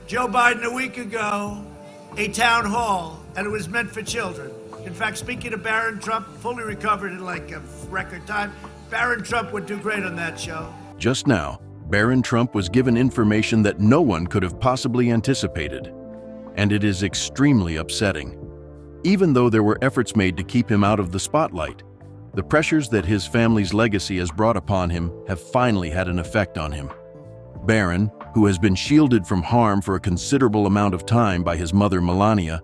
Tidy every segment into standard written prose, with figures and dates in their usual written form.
Joe Biden a week ago, a town hall, and it was meant for children. In fact, speaking of Barron Trump, fully recovered in like a record time, Barron Trump would do great on that show. Just now, Barron Trump was given information that no one could have possibly anticipated, and it is extremely upsetting. Even though there were efforts made to keep him out of the spotlight, the pressures that his family's legacy has brought upon him have finally had an effect on him. Barron, who has been shielded from harm for a considerable amount of time by his mother Melania,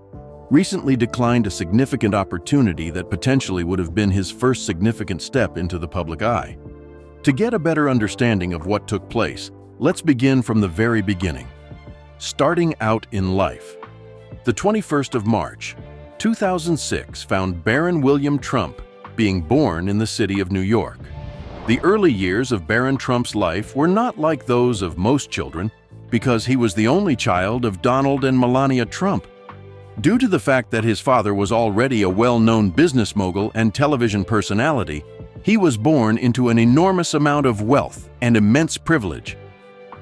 recently declined a significant opportunity that potentially would have been his first significant step into the public eye. To get a better understanding of what took place, let's begin from the very beginning. Starting out in life. The 21st of March, 2006 found Barron William Trump being born in the city of New York. The early years of Barron Trump's life were not like those of most children because he was the only child of Donald and Melania Trump. Due to the fact that his father was already a well-known business mogul and television personality, he was born into an enormous amount of wealth and immense privilege.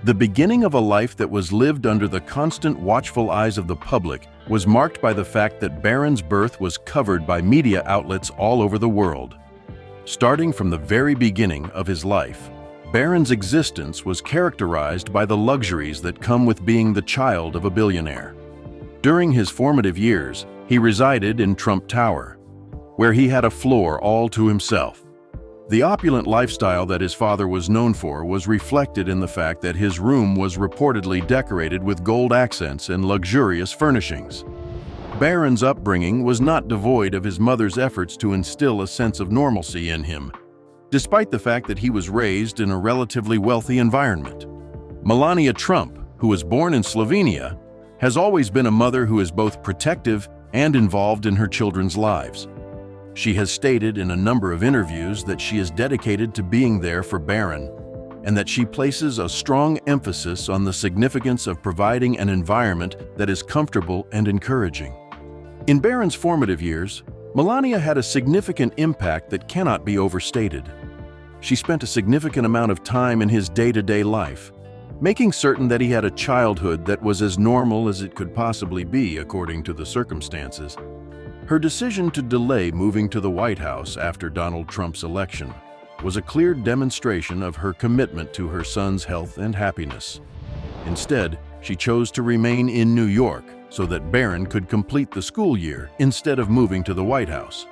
The beginning of a life that was lived under the constant watchful eyes of the public was marked by the fact that Barron's birth was covered by media outlets all over the world. Starting from the very beginning of his life, Barron's existence was characterized by the luxuries that come with being the child of a billionaire. During his formative years, he resided in Trump Tower, where he had a floor all to himself. The opulent lifestyle that his father was known for was reflected in the fact that his room was reportedly decorated with gold accents and luxurious furnishings. Barron's upbringing was not devoid of his mother's efforts to instill a sense of normalcy in him, despite the fact that he was raised in a relatively wealthy environment. Melania Trump, who was born in Slovenia, has always been a mother who is both protective and involved in her children's lives. She has stated in a number of interviews that she is dedicated to being there for Barron, and that she places a strong emphasis on the significance of providing an environment that is comfortable and encouraging. In Barron's formative years, Melania had a significant impact that cannot be overstated. She spent a significant amount of time in his day-to-day life, making certain that he had a childhood that was as normal as it could possibly be according to the circumstances. Her decision to delay moving to the White House after Donald Trump's election was a clear demonstration of her commitment to her son's health and happiness. Instead, she chose to remain in New York so that Barron could complete the school year instead of moving to the White House.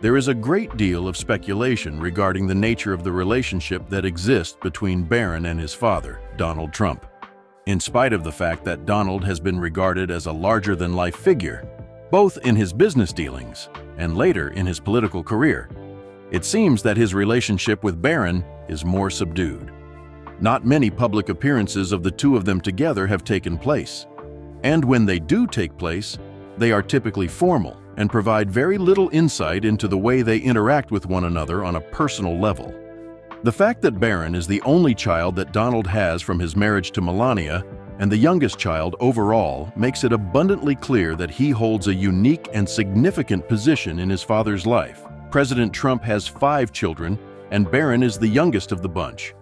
There is a great deal of speculation regarding the nature of the relationship that exists between Barron and his father, Donald Trump. In spite of the fact that Donald has been regarded as a larger-than-life figure, both in his business dealings and later in his political career, it seems that his relationship with Barron is more subdued. Not many public appearances of the two of them together have taken place, and when they do take place, they are typically formal and provide very little insight into the way they interact with one another on a personal level. The fact that Barron is the only child that Donald has from his marriage to Melania and the youngest child overall makes it abundantly clear that he holds a unique and significant position in his father's life. President Trump has 5 children, and Barron is the youngest of the bunch.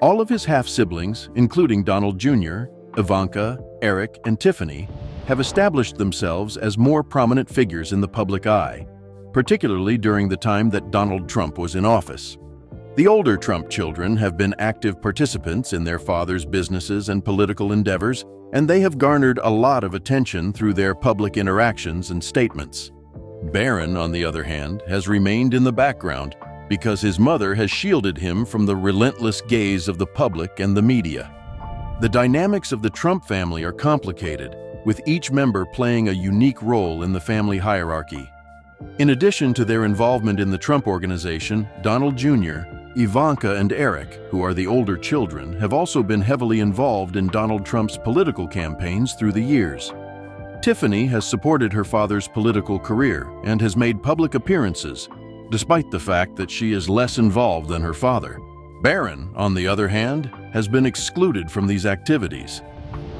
All of his half-siblings, including Donald Jr., Ivanka, Eric, and Tiffany, have established themselves as more prominent figures in the public eye, particularly during the time that Donald Trump was in office. The older Trump children have been active participants in their father's businesses and political endeavors, and they have garnered a lot of attention through their public interactions and statements. Barron, on the other hand, has remained in the background because his mother has shielded him from the relentless gaze of the public and the media. The dynamics of the Trump family are complicated, with each member playing a unique role in the family hierarchy. In addition to their involvement in the Trump Organization, Donald Jr., Ivanka, and Eric, who are the older children, have also been heavily involved in Donald Trump's political campaigns through the years. Tiffany has supported her father's political career and has made public appearances, despite the fact that she is less involved than her father. Barron, on the other hand, has been excluded from these activities.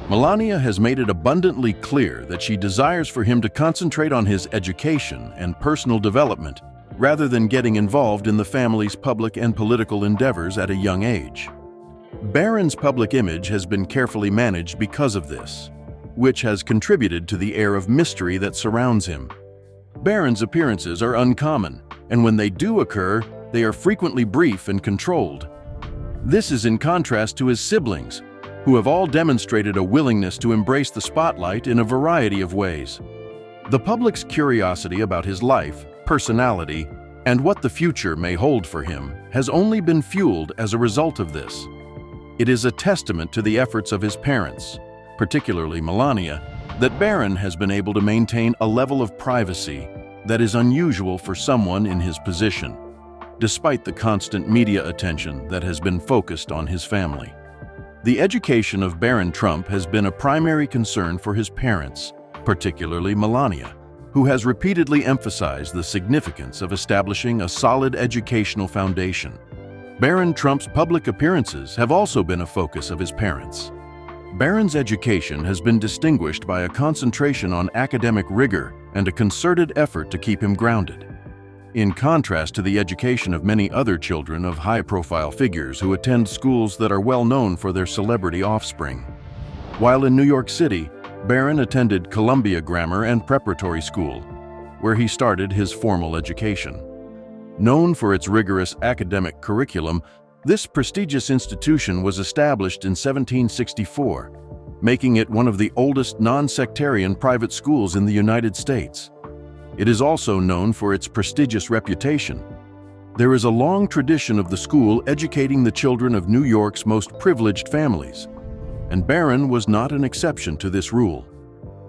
Melania has made it abundantly clear that she desires for him to concentrate on his education and personal development rather than getting involved in the family's public and political endeavors at a young age. Barron's public image has been carefully managed because of this. which has contributed to the air of mystery that surrounds him. Barron's appearances are uncommon, and when they do occur, they are frequently brief and controlled. This is in contrast to his siblings, who have all demonstrated a willingness to embrace the spotlight in a variety of ways. The public's curiosity about his life, personality, and what the future may hold for him has only been fueled as a result of this. It is a testament to the efforts of his parents, particularly Melania, that Barron has been able to maintain a level of privacy that is unusual for someone in his position, despite the constant media attention that has been focused on his family. The education of Barron Trump has been a primary concern for his parents, particularly Melania, who has repeatedly emphasized the significance of establishing a solid educational foundation. Barron Trump's public appearances have also been a focus of his parents. Barron's education has been distinguished by a concentration on academic rigor and a concerted effort to keep him grounded. In contrast to the education of many other children of high-profile figures who attend schools that are well known for their celebrity offspring. While in New York City, Barron attended Columbia Grammar and Preparatory School, where he started his formal education. Known for its rigorous academic curriculum, this prestigious institution was established in 1764, making it one of the oldest non-sectarian private schools in the United States. It is also known for its prestigious reputation. There is a long tradition of the school educating the children of New York's most privileged families, and Barron was not an exception to this rule.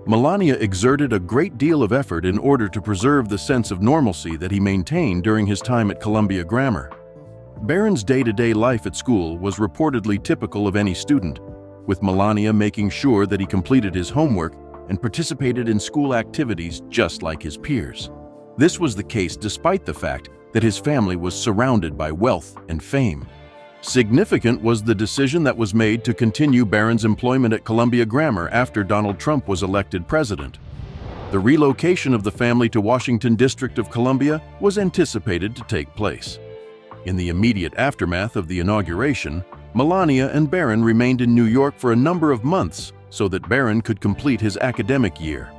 Melania exerted a great deal of effort in order to preserve the sense of normalcy that he maintained during his time at Columbia Grammar. Barron's day-to-day life at school was reportedly typical of any student, with Melania making sure that he completed his homework and participated in school activities just like his peers. This was the case despite the fact that his family was surrounded by wealth and fame. Significant was the decision that was made to continue Barron's employment at Columbia Grammar after Donald Trump was elected president. The relocation of the family to Washington District of Columbia was anticipated to take place. In the immediate aftermath of the inauguration, Melania and Barron remained in New York for a number of months so that Barron could complete his academic year.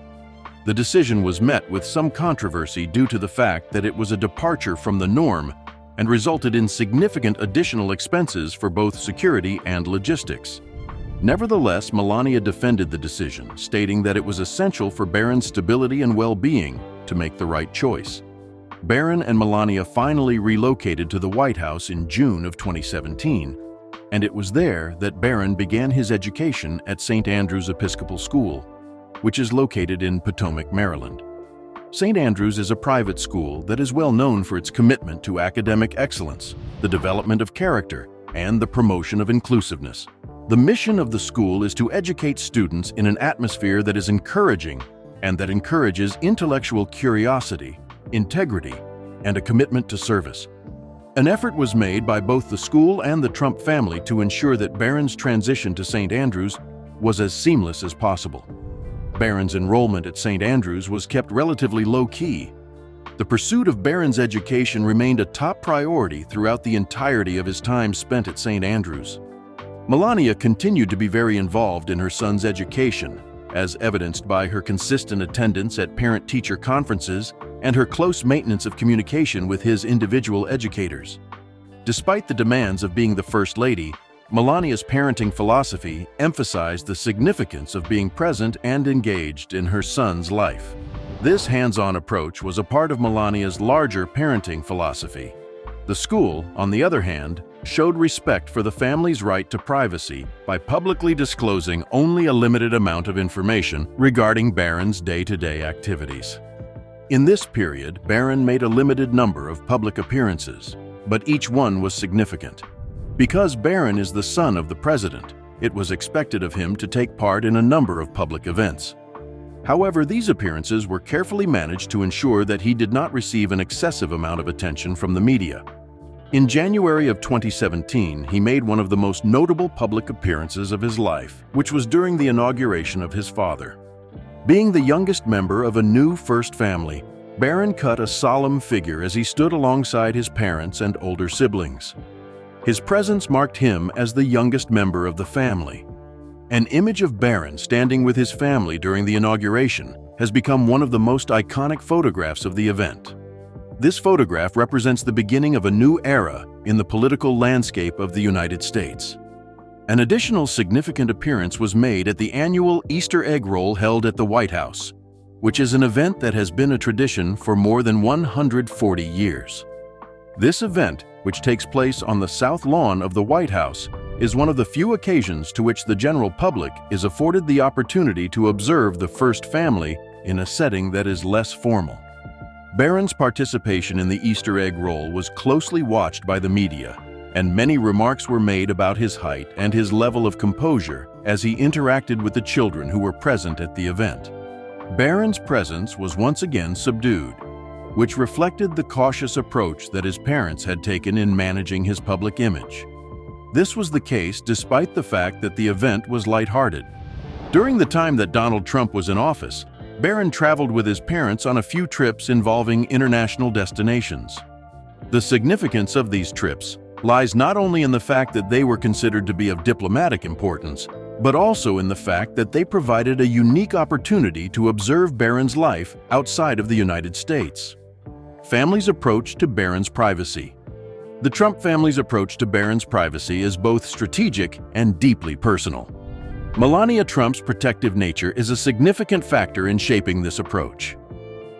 The decision was met with some controversy due to the fact that it was a departure from the norm and resulted in significant additional expenses for both security and logistics. Nevertheless, Melania defended the decision, stating that it was essential for Barron's stability and well-being to make the right choice. Barron and Melania finally relocated to the White House in June of 2017, and it was there that Barron began his education at St. Andrew's Episcopal School, which is located in Potomac, Maryland. St. Andrew's is a private school that is well known for its commitment to academic excellence, the development of character, and the promotion of inclusiveness. The mission of the school is to educate students in an atmosphere that is encouraging and that encourages intellectual curiosity, integrity, and a commitment to service. An effort was made by both the school and the Trump family to ensure that Barron's transition to St. Andrews was as seamless as possible. Barron's enrollment at St. Andrews was kept relatively low-key. The pursuit of Barron's education remained a top priority throughout the entirety of his time spent at St. Andrews. Melania continued to be very involved in her son's education, as evidenced by her consistent attendance at parent-teacher conferences and her close maintenance of communication with his individual educators. Despite the demands of being the First Lady, Melania's parenting philosophy emphasized the significance of being present and engaged in her son's life. This hands-on approach was a part of Melania's larger parenting philosophy. The school, on the other hand, showed respect for the family's right to privacy by publicly disclosing only a limited amount of information regarding Barron's day-to-day activities. In this period, Barron made a limited number of public appearances, but each one was significant. Because Barron is the son of the president, it was expected of him to take part in a number of public events. However, these appearances were carefully managed to ensure that he did not receive an excessive amount of attention from the media. In January of 2017, he made one of the most notable public appearances of his life, which was during the inauguration of his father. Being the youngest member of a new first family, Barron cut a solemn figure as he stood alongside his parents and older siblings. His presence marked him as the youngest member of the family. An image of Barron standing with his family during the inauguration has become one of the most iconic photographs of the event. This photograph represents the beginning of a new era in the political landscape of the United States. An additional significant appearance was made at the annual Easter egg roll held at the White House, which is an event that has been a tradition for more than 140 years. This event, which takes place on the south lawn of the White House, is one of the few occasions to which the general public is afforded the opportunity to observe the first family in a setting that is less formal. Barron's participation in the Easter egg roll was closely watched by the media, and many remarks were made about his height and his level of composure as he interacted with the children who were present at the event. Barron's presence was once again subdued, which reflected the cautious approach that his parents had taken in managing his public image. This was the case despite the fact that the event was lighthearted. During the time that Donald Trump was in office, Barron traveled with his parents on a few trips involving international destinations. The significance of these trips lies not only in the fact that they were considered to be of diplomatic importance, but also in the fact that they provided a unique opportunity to observe Barron's life outside of the United States. Family's approach to Barron's privacy. The Trump family's approach to Barron's privacy is both strategic and deeply personal. Melania Trump's protective nature is a significant factor in shaping this approach.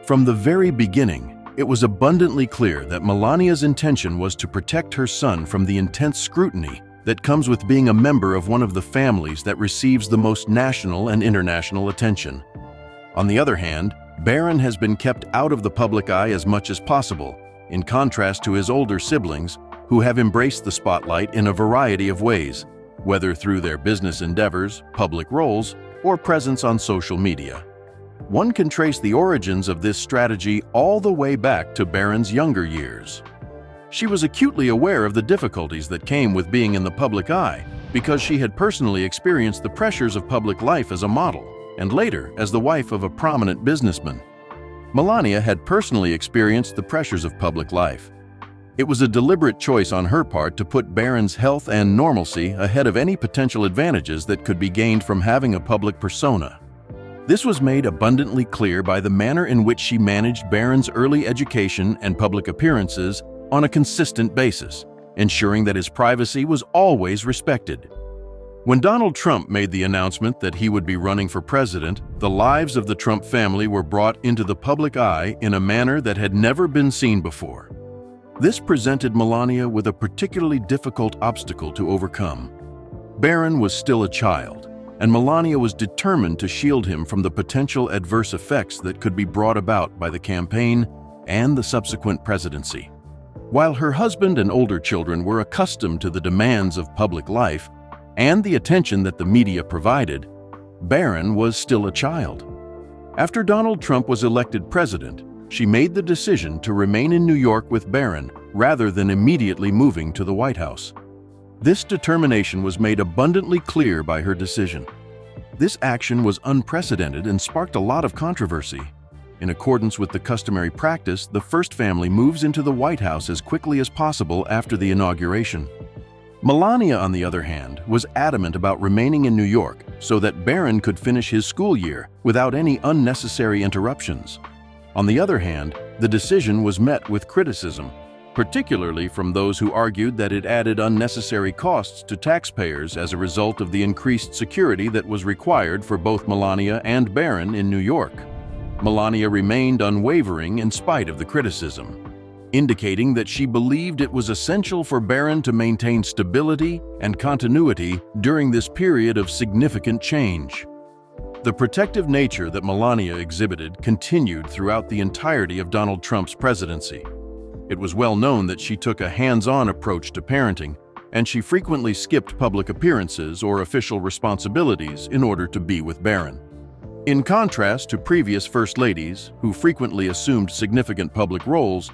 From the very beginning, it was abundantly clear that Melania's intention was to protect her son from the intense scrutiny that comes with being a member of one of the families that receives the most national and international attention. On the other hand, Barron has been kept out of the public eye as much as possible, in contrast to his older siblings, who have embraced the spotlight in a variety of ways, whether through their business endeavors, public roles, or presence on social media. One can trace the origins of this strategy all the way back to Barron's younger years. She was acutely aware of the difficulties that came with being in the public eye because she had personally experienced the pressures of public life as a model and later as the wife of a prominent businessman. Melania had personally experienced the pressures of public life. It was a deliberate choice on her part to put Barron's health and normalcy ahead of any potential advantages that could be gained from having a public persona. This was made abundantly clear by the manner in which she managed Barron's early education and public appearances on a consistent basis, ensuring that his privacy was always respected. When Donald Trump made the announcement that he would be running for president, the lives of the Trump family were brought into the public eye in a manner that had never been seen before. This presented Melania with a particularly difficult obstacle to overcome. Barron was still a child, and Melania was determined to shield him from the potential adverse effects that could be brought about by the campaign and the subsequent presidency. While her husband and older children were accustomed to the demands of public life and the attention that the media provided, Barron was still a child. After Donald Trump was elected president, she made the decision to remain in New York with Barron rather than immediately moving to the White House. This determination was made abundantly clear by her decision. This action was unprecedented and sparked a lot of controversy. In accordance with the customary practice, the first family moves into the White House as quickly as possible after the inauguration. Melania, on the other hand, was adamant about remaining in New York so that Barron could finish his school year without any unnecessary interruptions. On the other hand, the decision was met with criticism, particularly from those who argued that it added unnecessary costs to taxpayers as a result of the increased security that was required for both Melania and Barron in New York. Melania remained unwavering in spite of the criticism, indicating that she believed it was essential for Barron to maintain stability and continuity during this period of significant change. The protective nature that Melania exhibited continued throughout the entirety of Donald Trump's presidency. It was well known that she took a hands-on approach to parenting, and she frequently skipped public appearances or official responsibilities in order to be with Barron. In contrast to previous First Ladies, who frequently assumed significant public roles,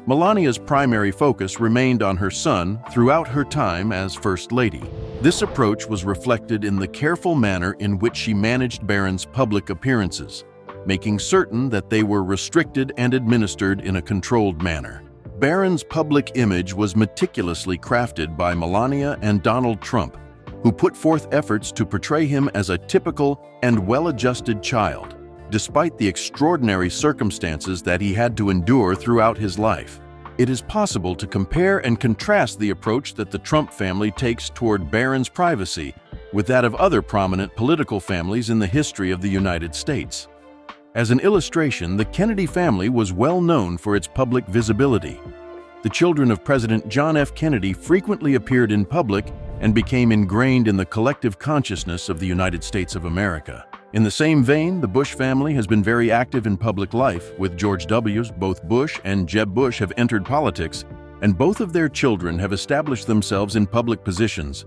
Melania's primary focus remained on her son throughout her time as First Lady. This approach was reflected in the careful manner in which she managed Barron's public appearances, making certain that they were restricted and administered in a controlled manner. Barron's public image was meticulously crafted by Melania and Donald Trump, who put forth efforts to portray him as a typical and well-adjusted child, despite the extraordinary circumstances that he had to endure throughout his life. It is possible to compare and contrast the approach that the Trump family takes toward Barron's privacy with that of other prominent political families in the history of the United States. As an illustration, the Kennedy family was well known for its public visibility. The children of President John F. Kennedy frequently appeared in public and became ingrained in the collective consciousness of the United States of America. In the same vein, the Bush family has been very active in public life, with George W.'s. Both Bush and Jeb Bush have entered politics, and both of their children have established themselves in public positions.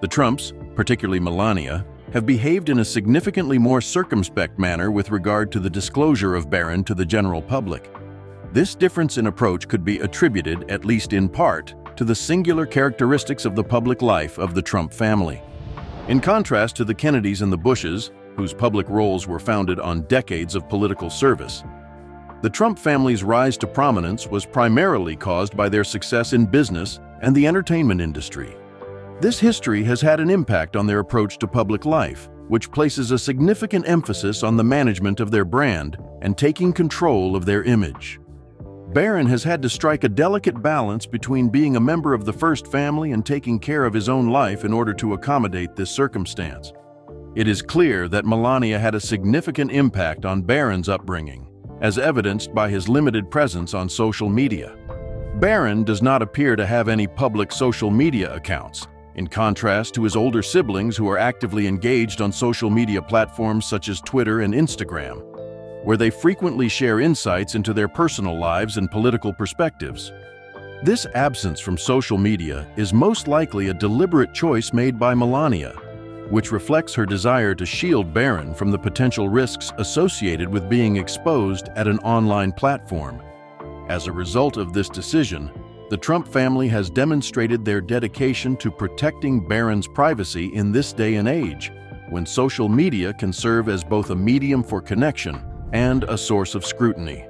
The Trumps, particularly Melania, have behaved in a significantly more circumspect manner with regard to the disclosure of Barron to the general public. This difference in approach could be attributed, at least in part, to the singular characteristics of the public life of the Trump family. In contrast to the Kennedys and the Bushes, whose public roles were founded on decades of political service, the Trump family's rise to prominence was primarily caused by their success in business and the entertainment industry. This history has had an impact on their approach to public life, which places a significant emphasis on the management of their brand and taking control of their image. Barron has had to strike a delicate balance between being a member of the first family and taking care of his own life in order to accommodate this circumstance. It is clear that Melania had a significant impact on Barron's upbringing, as evidenced by his limited presence on social media. Barron does not appear to have any public social media accounts, in contrast to his older siblings who are actively engaged on social media platforms such as Twitter and Instagram, where they frequently share insights into their personal lives and political perspectives. This absence from social media is most likely a deliberate choice made by Melania, which reflects her desire to shield Barron from the potential risks associated with being exposed at an online platform. As a result of this decision, the Trump family has demonstrated their dedication to protecting Barron's privacy in this day and age, when social media can serve as both a medium for connection and a source of scrutiny.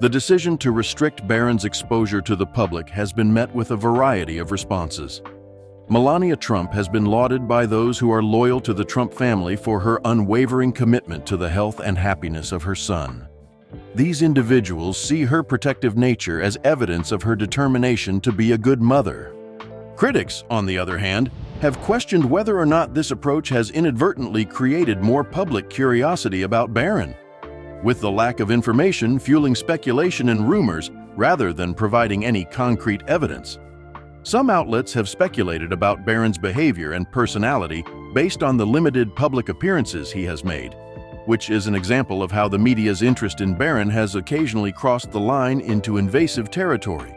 The decision to restrict Barron's exposure to the public has been met with a variety of responses. Melania Trump has been lauded by those who are loyal to the Trump family for her unwavering commitment to the health and happiness of her son. These individuals see her protective nature as evidence of her determination to be a good mother. Critics, on the other hand, have questioned whether or not this approach has inadvertently created more public curiosity about Barron, with the lack of information fueling speculation and rumors rather than providing any concrete evidence. Some outlets have speculated about Barron's behavior and personality based on the limited public appearances he has made, which is an example of how the media's interest in Barron has occasionally crossed the line into invasive territory.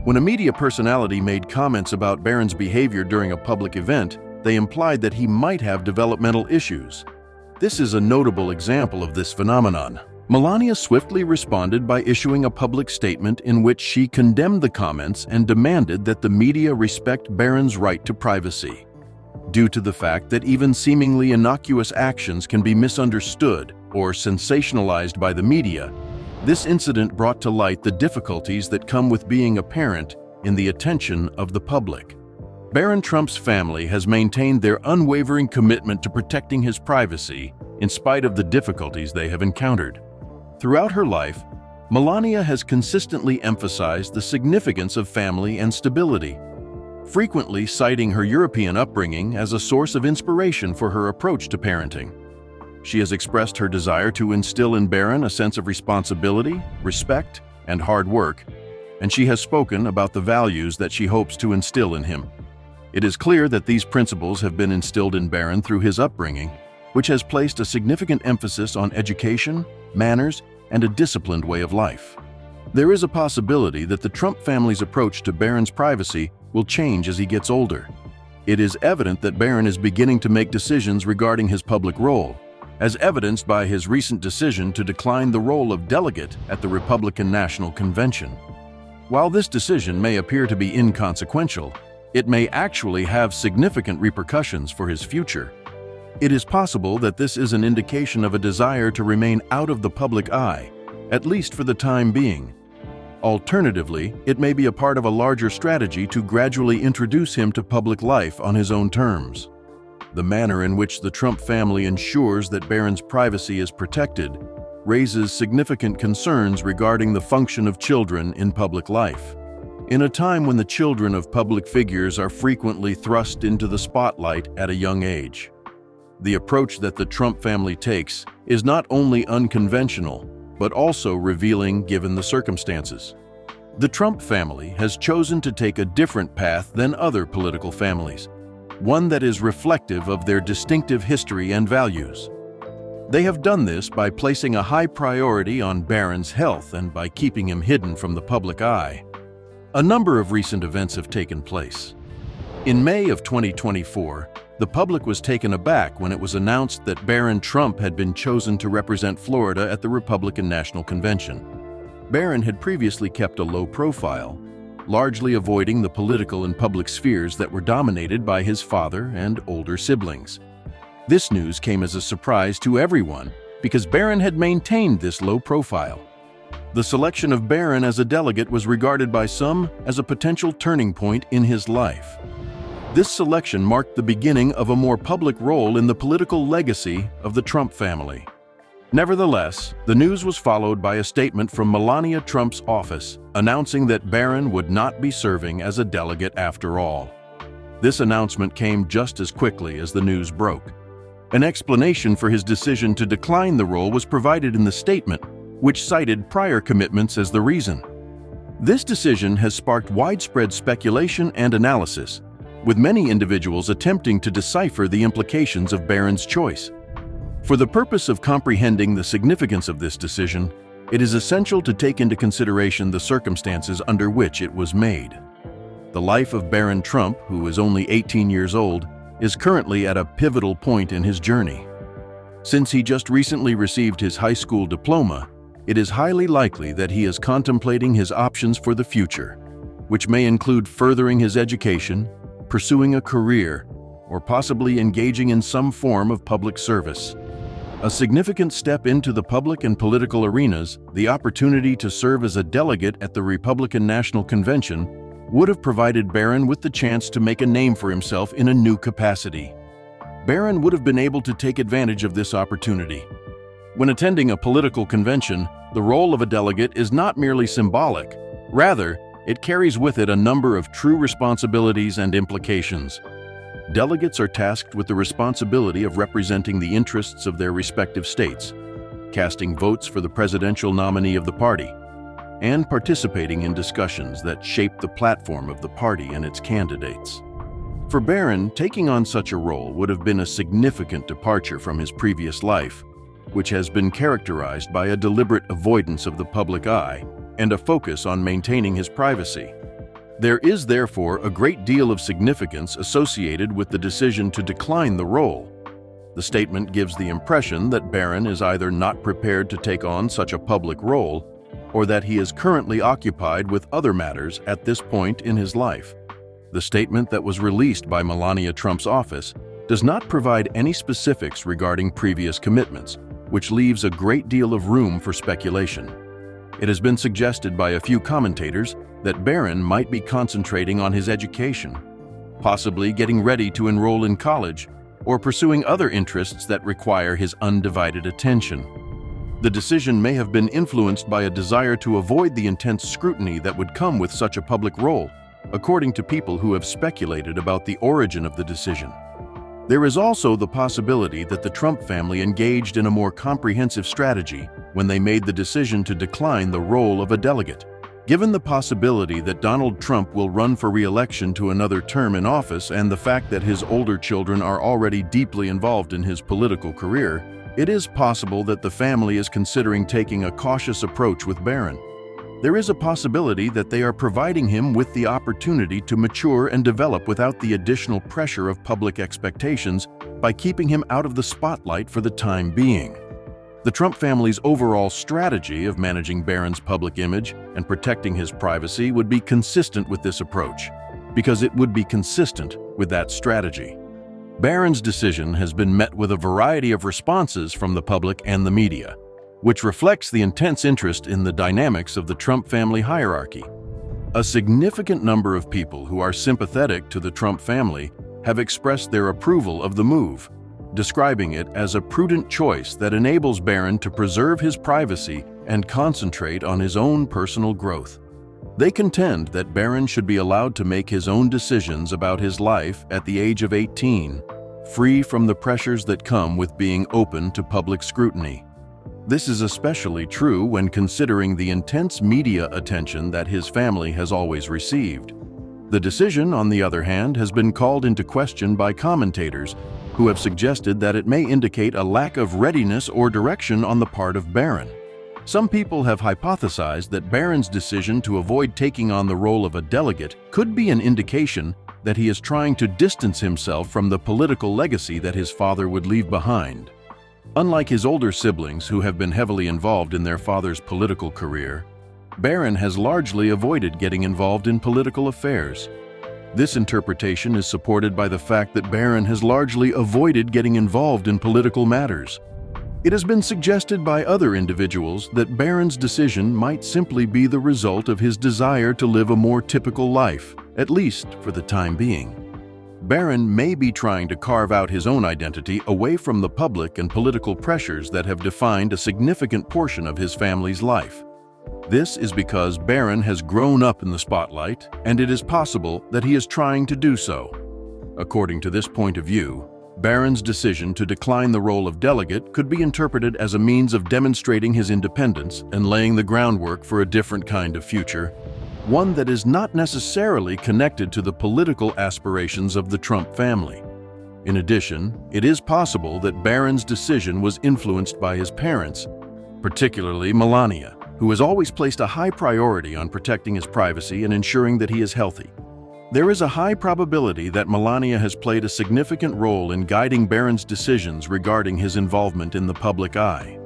When a media personality made comments about Barron's behavior during a public event, they implied that he might have developmental issues. This is a notable example of this phenomenon. Melania swiftly responded by issuing a public statement in which she condemned the comments and demanded that the media respect Barron's right to privacy. Due to the fact that even seemingly innocuous actions can be misunderstood or sensationalized by the media, this incident brought to light the difficulties that come with being a parent in the attention of the public. Barron Trump's family has maintained their unwavering commitment to protecting his privacy in spite of the difficulties they have encountered. Throughout her life, Melania has consistently emphasized the significance of family and stability, frequently citing her European upbringing as a source of inspiration for her approach to parenting. She has expressed her desire to instill in Barron a sense of responsibility, respect, and hard work, and she has spoken about the values that she hopes to instill in him. It is clear that these principles have been instilled in Barron through his upbringing, which has placed a significant emphasis on education, manners, and a disciplined way of life. There is a possibility that the Trump family's approach to Barron's privacy will change as he gets older. It is evident that Barron is beginning to make decisions regarding his public role, as evidenced by his recent decision to decline the role of delegate at the Republican National Convention. While this decision may appear to be inconsequential, it may actually have significant repercussions for his future. It is possible that this is an indication of a desire to remain out of the public eye, at least for the time being. Alternatively, it may be a part of a larger strategy to gradually introduce him to public life on his own terms. The manner in which the Trump family ensures that Barron's privacy is protected raises significant concerns regarding the function of children in public life. In a time when the children of public figures are frequently thrust into the spotlight at a young age, the approach that the Trump family takes is not only unconventional, but also revealing given the circumstances. The Trump family has chosen to take a different path than other political families, one that is reflective of their distinctive history and values. They have done this by placing a high priority on Barron's health and by keeping him hidden from the public eye. A number of recent events have taken place. In May of 2024, the public was taken aback when it was announced that Barron Trump had been chosen to represent Florida at the Republican National Convention. Barron had previously kept a low profile, largely avoiding the political and public spheres that were dominated by his father and older siblings. This news came as a surprise to everyone because Barron had maintained this low profile. The selection of Barron as a delegate was regarded by some as a potential turning point in his life. This selection marked the beginning of a more public role in the political legacy of the Trump family. Nevertheless, the news was followed by a statement from Melania Trump's office announcing that Barron would not be serving as a delegate after all. This announcement came just as quickly as the news broke. An explanation for his decision to decline the role was provided in the statement, which cited prior commitments as the reason. This decision has sparked widespread speculation and analysis, with many individuals attempting to decipher the implications of Barron's choice. For the purpose of comprehending the significance of this decision, it is essential to take into consideration the circumstances under which it was made. The life of Barron Trump, who is only 18 years old, is currently at a pivotal point in his journey. Since he just recently received his high school diploma, it is highly likely that he is contemplating his options for the future, which may include furthering his education, pursuing a career, or possibly engaging in some form of public service. A significant step into the public and political arenas, the opportunity to serve as a delegate at the Republican National Convention would have provided Barron with the chance to make a name for himself in a new capacity. Barron would have been able to take advantage of this opportunity. When attending a political convention, the role of a delegate is not merely symbolic. Rather, it carries with it a number of true responsibilities and implications. Delegates are tasked with the responsibility of representing the interests of their respective states, casting votes for the presidential nominee of the party, and participating in discussions that shape the platform of the party and its candidates. For Barron, taking on such a role would have been a significant departure from his previous life, which has been characterized by a deliberate avoidance of the public eye and a focus on maintaining his privacy. There is therefore a great deal of significance associated with the decision to decline the role. The statement gives the impression that Barron is either not prepared to take on such a public role or that he is currently occupied with other matters at this point in his life. The statement that was released by Melania Trump's office does not provide any specifics regarding previous commitments, which leaves a great deal of room for speculation. It has been suggested by a few commentators that Barron might be concentrating on his education, possibly getting ready to enroll in college, or pursuing other interests that require his undivided attention. The decision may have been influenced by a desire to avoid the intense scrutiny that would come with such a public role, according to people who have speculated about the origin of the decision. There is also the possibility that the Trump family engaged in a more comprehensive strategy when they made the decision to decline the role of a delegate. Given the possibility that Donald Trump will run for re-election to another term in office and the fact that his older children are already deeply involved in his political career, it is possible that the family is considering taking a cautious approach with Barron. There is a possibility that they are providing him with the opportunity to mature and develop without the additional pressure of public expectations by keeping him out of the spotlight for the time being. The Trump family's overall strategy of managing Barron's public image and protecting his privacy would be consistent with this approach, because it would be consistent with that strategy. Barron's decision has been met with a variety of responses from the public and the media. which reflects the intense interest in the dynamics of the Trump family hierarchy. A significant number of people who are sympathetic to the Trump family have expressed their approval of the move, describing it as a prudent choice that enables Barron to preserve his privacy and concentrate on his own personal growth. They contend that Barron should be allowed to make his own decisions about his life at the age of 18, free from the pressures that come with being open to public scrutiny. This is especially true when considering the intense media attention that his family has always received. The decision, on the other hand, has been called into question by commentators who have suggested that it may indicate a lack of readiness or direction on the part of Barron. Some people have hypothesized that Barron's decision to avoid taking on the role of a delegate could be an indication that he is trying to distance himself from the political legacy that his father would leave behind. Unlike his older siblings who have been heavily involved in their father's political career, Barron has largely avoided getting involved in political affairs. This interpretation is supported by the fact that Barron has largely avoided getting involved in political matters. It has been suggested by other individuals that Barron's decision might simply be the result of his desire to live a more typical life, at least for the time being. Barron may be trying to carve out his own identity away from the public and political pressures that have defined a significant portion of his family's life. This is because Barron has grown up in the spotlight, and it is possible that he is trying to do so. According to this point of view, Barron's decision to decline the role of delegate could be interpreted as a means of demonstrating his independence and laying the groundwork for a different kind of future, one that is not necessarily connected to the political aspirations of the Trump family. In addition, it is possible that Barron's decision was influenced by his parents, particularly Melania, who has always placed a high priority on protecting his privacy and ensuring that he is healthy. There is a high probability that Melania has played a significant role in guiding Barron's decisions regarding his involvement in the public eye.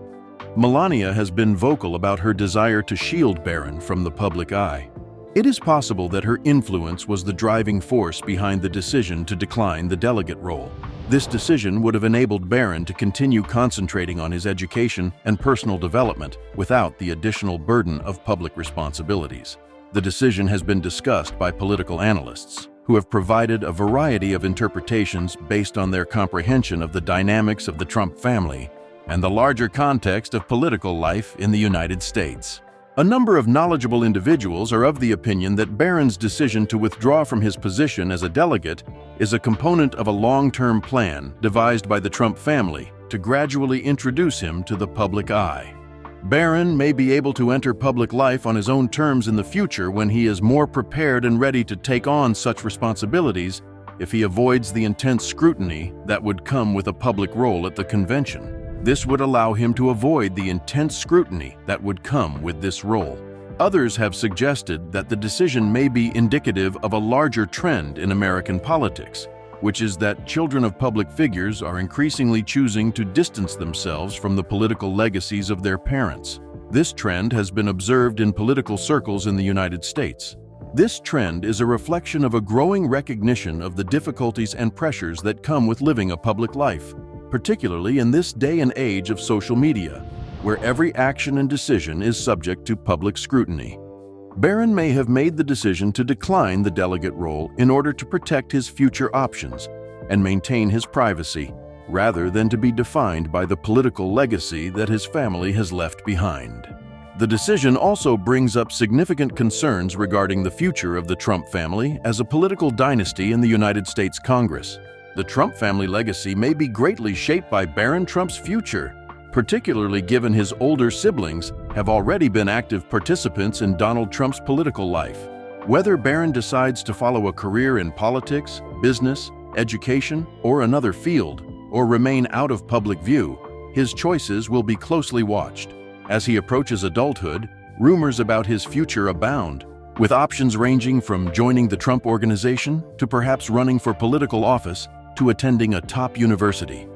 Melania has been vocal about her desire to shield Barron from the public eye. It is possible that her influence was the driving force behind the decision to decline the delegate role. This decision would have enabled Barron to continue concentrating on his education and personal development without the additional burden of public responsibilities. The decision has been discussed by political analysts, who have provided a variety of interpretations based on their comprehension of the dynamics of the Trump family and the larger context of political life in the United States. A number of knowledgeable individuals are of the opinion that Barron's decision to withdraw from his position as a delegate is a component of a long-term plan devised by the Trump family to gradually introduce him to the public eye. Barron may be able to enter public life on his own terms in the future when he is more prepared and ready to take on such responsibilities if he avoids the intense scrutiny that would come with a public role at the convention. This would allow him to avoid the intense scrutiny that would come with this role. Others have suggested that the decision may be indicative of a larger trend in American politics, which is that children of public figures are increasingly choosing to distance themselves from the political legacies of their parents. This trend has been observed in political circles in the United States. This trend is a reflection of a growing recognition of the difficulties and pressures that come with living a public life, particularly in this day and age of social media, where every action and decision is subject to public scrutiny. Barron may have made the decision to decline the delegate role in order to protect his future options and maintain his privacy, rather than to be defined by the political legacy that his family has left behind. The decision also brings up significant concerns regarding the future of the Trump family as a political dynasty in the United States Congress. The Trump family legacy may be greatly shaped by Barron Trump's future, particularly given his older siblings have already been active participants in Donald Trump's political life. Whether Barron decides to follow a career in politics, business, education, or another field, or remain out of public view, his choices will be closely watched. As he approaches adulthood, rumors about his future abound, with options ranging from joining the Trump Organization to perhaps running for political office to attending a top university.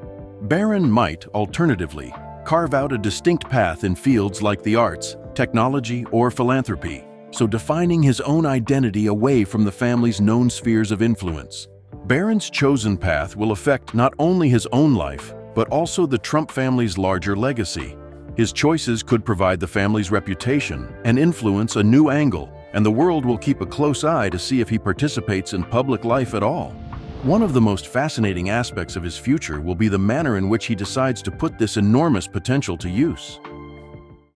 Barron might, alternatively, carve out a distinct path in fields like the arts, technology, or philanthropy, so defining his own identity away from the family's known spheres of influence. Barron's chosen path will affect not only his own life, but also the Trump family's larger legacy. His choices could provide the family's reputation and influence a new angle, and the world will keep a close eye to see if he participates in public life at all. One of the most fascinating aspects of his future will be the manner in which he decides to put this enormous potential to use.